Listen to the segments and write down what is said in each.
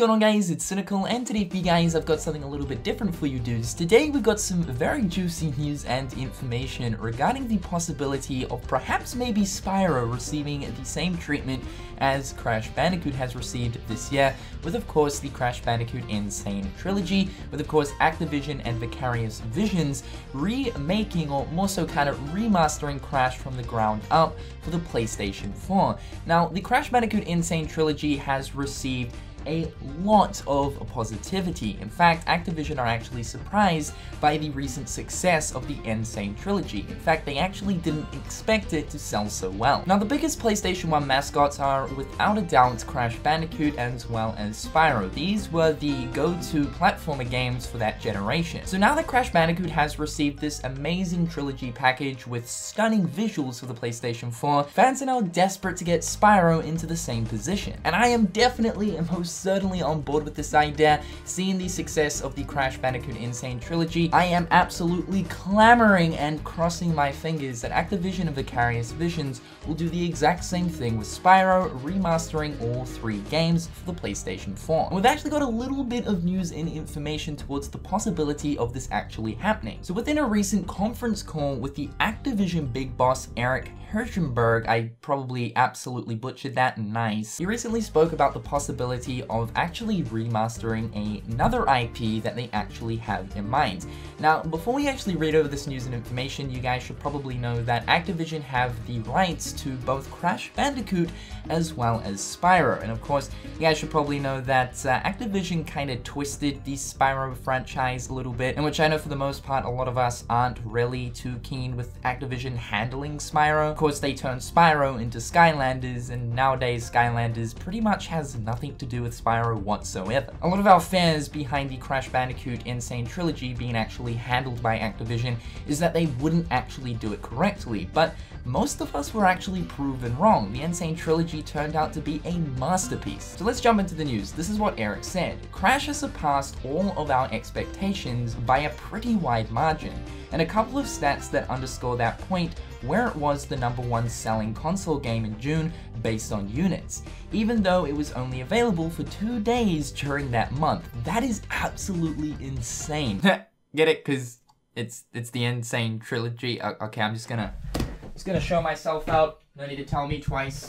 going on, guys? It's Cynical, and today for you guys I've got something a little bit different for you dudes. Today we've got some very juicy news and information regarding the possibility of perhaps maybe Spyro receiving the same treatment as Crash Bandicoot has received this year, with of course the Crash Bandicoot N. Sane Trilogy, with of course Activision and Vicarious Visions remaking, or more so kind of remastering Crash from the ground up for the PlayStation 4. Now, the Crash Bandicoot N. Sane Trilogy has received a lot of positivity. In fact, Activision are actually surprised by the recent success of the N. Sane Trilogy. In fact, they actually didn't expect it to sell so well. Now, the biggest PlayStation 1 mascots are without a doubt Crash Bandicoot as well as Spyro. These were the go-to platformer games for that generation. So now that Crash Bandicoot has received this amazing trilogy package with stunning visuals for the PlayStation 4, fans are now desperate to get Spyro into the same position. And I am definitely and most certainly on board with this idea. Seeing the success of the Crash Bandicoot N. Sane Trilogy, I am absolutely clamoring and crossing my fingers that Activision and Vicarious Visions will do the exact same thing with Spyro, remastering all 3 games for the PlayStation 4. And we've actually got a little bit of news and information towards the possibility of this actually happening. So within a recent conference call with the Activision big boss Eric Hirschenberg, I probably absolutely butchered that, nice. He recently spoke about the possibility of actually remastering another IP that they actually have in mind. Now, before we actually read over this news and information, you guys should probably know that Activision have the rights to both Crash Bandicoot as well as Spyro. And of course, you guys should probably know that Activision kind of twisted the Spyro franchise a little bit, in which I know for the most part a lot of us aren't really too keen with Activision handling Spyro. Of course, they turned Spyro into Skylanders, and nowadays Skylanders pretty much has nothing to do with Spyro whatsoever. A lot of our fears behind the Crash Bandicoot N. Sane Trilogy being actually handled by Activision is that they wouldn't actually do it correctly, but most of us were actually proven wrong. The N. Sane Trilogy turned out to be a masterpiece. So let's jump into the news. This is what Eric said. Crash has surpassed all of our expectations by a pretty wide margin, and a couple of stats that underscore that point, where it was the #1 selling console game in June based on units, even though it was only available for 2 days during that month. That is absolutely insane. Get it? Because it's the N. Sane Trilogy. Okay, I'm just gonna show myself out. No need to tell me twice.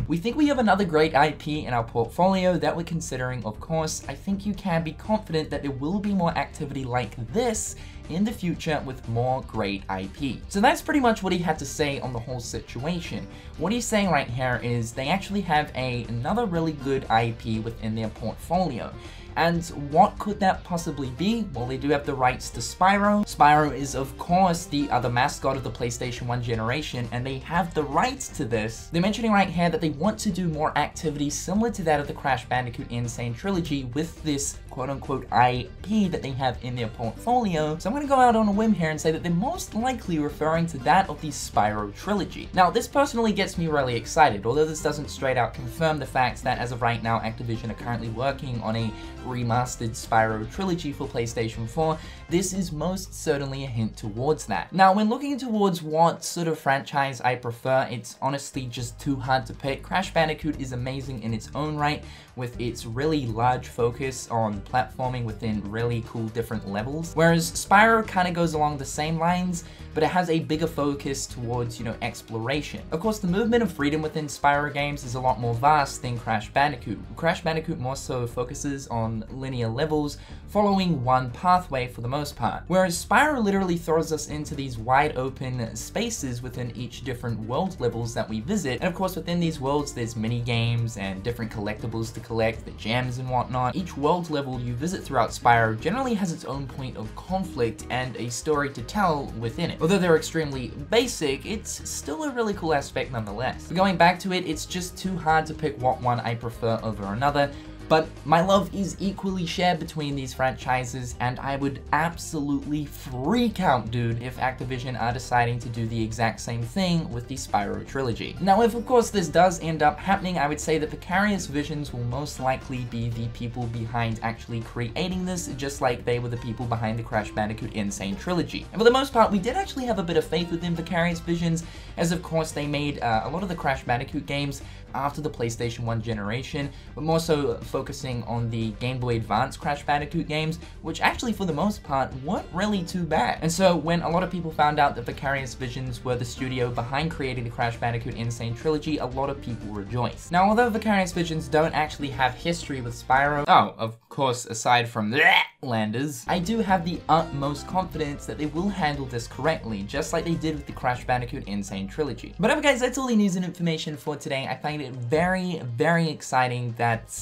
We think we have another great IP in our portfolio that we're considering, of course. I think you can be confident that there will be more activity like this in the future with more great IP. So that's pretty much what he had to say on the whole situation. What he's saying right here is they actually have another really good IP within their portfolio. And what could that possibly be? Well, they do have the rights to Spyro. Spyro is, of course, the other mascot of the PlayStation 1 generation, and they have the rights to this. They're mentioning right here that they want to do more activity similar to that of the Crash Bandicoot N. Sane Trilogy with this quote-unquote IP that they have in their portfolio. So I'm going to go out on a whim here and say that they're most likely referring to that of the Spyro Trilogy. Now, this personally gets me really excited, although this doesn't straight out confirm the fact that as of right now, Activision are currently working on a remastered Spyro Trilogy for PlayStation 4. This is most certainly a hint towards that. Now, when looking towards what sort of franchise I prefer, it's honestly just too hard to pick. Crash Bandicoot is amazing in its own right, with its really large focus on platforming within really cool different levels, whereas Spyro kind of goes along the same lines, but it has a bigger focus towards, exploration. Of course, the movement of freedom within Spyro games is a lot more vast than Crash Bandicoot. Crash Bandicoot more so focuses on linear levels, following one pathway for the most part, whereas Spyro literally throws us into these wide open spaces within each different world levels that we visit. And of course, within these worlds, there's mini games and different collectibles to collect, the gems and whatnot. Each world level you visit throughout Spyro generally has its own point of conflict and a story to tell within it. Although they're extremely basic, it's still a really cool aspect nonetheless. But going back to it, it's just too hard to pick what one I prefer over another. but my love is equally shared between these franchises, and I would absolutely freak out, dude, if Activision are deciding to do the exact same thing with the Spyro trilogy. Now, if of course this does end up happening, I would say that Vicarious Visions will most likely be the people behind actually creating this, just like they were the people behind the Crash Bandicoot N. Sane trilogy. And for the most part, we did actually have a bit of faith within Vicarious Visions, as of course they made a lot of the Crash Bandicoot games after the PlayStation 1 generation, but more so focusing on the Game Boy Advance Crash Bandicoot games, which actually for the most part weren't really too bad. And so when a lot of people found out that Vicarious Visions were the studio behind creating the Crash Bandicoot N. Sane trilogy, a lot of people rejoiced. Now, although Vicarious Visions don't actually have history with Spyro, of course, aside from Landers, I do have the utmost confidence that they will handle this correctly, just like they did with the Crash Bandicoot N. Sane trilogy. But anyway, guys, that's all the news and information for today. I find it very, very exciting that,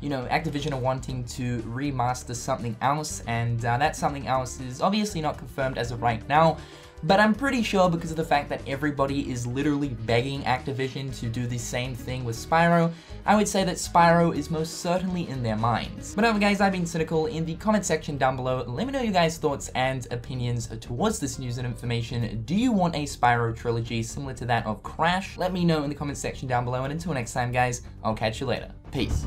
you know, Activision are wanting to remaster something else, and that something else is obviously not confirmed as of right now. But I'm pretty sure, because of the fact that everybody is literally begging Activision to do the same thing with Spyro, I would say that Spyro is most certainly in their minds. But anyway, guys, I've been Cynical. In the comment section down below, let me know your guys' thoughts and opinions towards this news and information. Do you want a Spyro trilogy similar to that of Crash? Let me know in the comment section down below, and until next time, guys, I'll catch you later. Peace.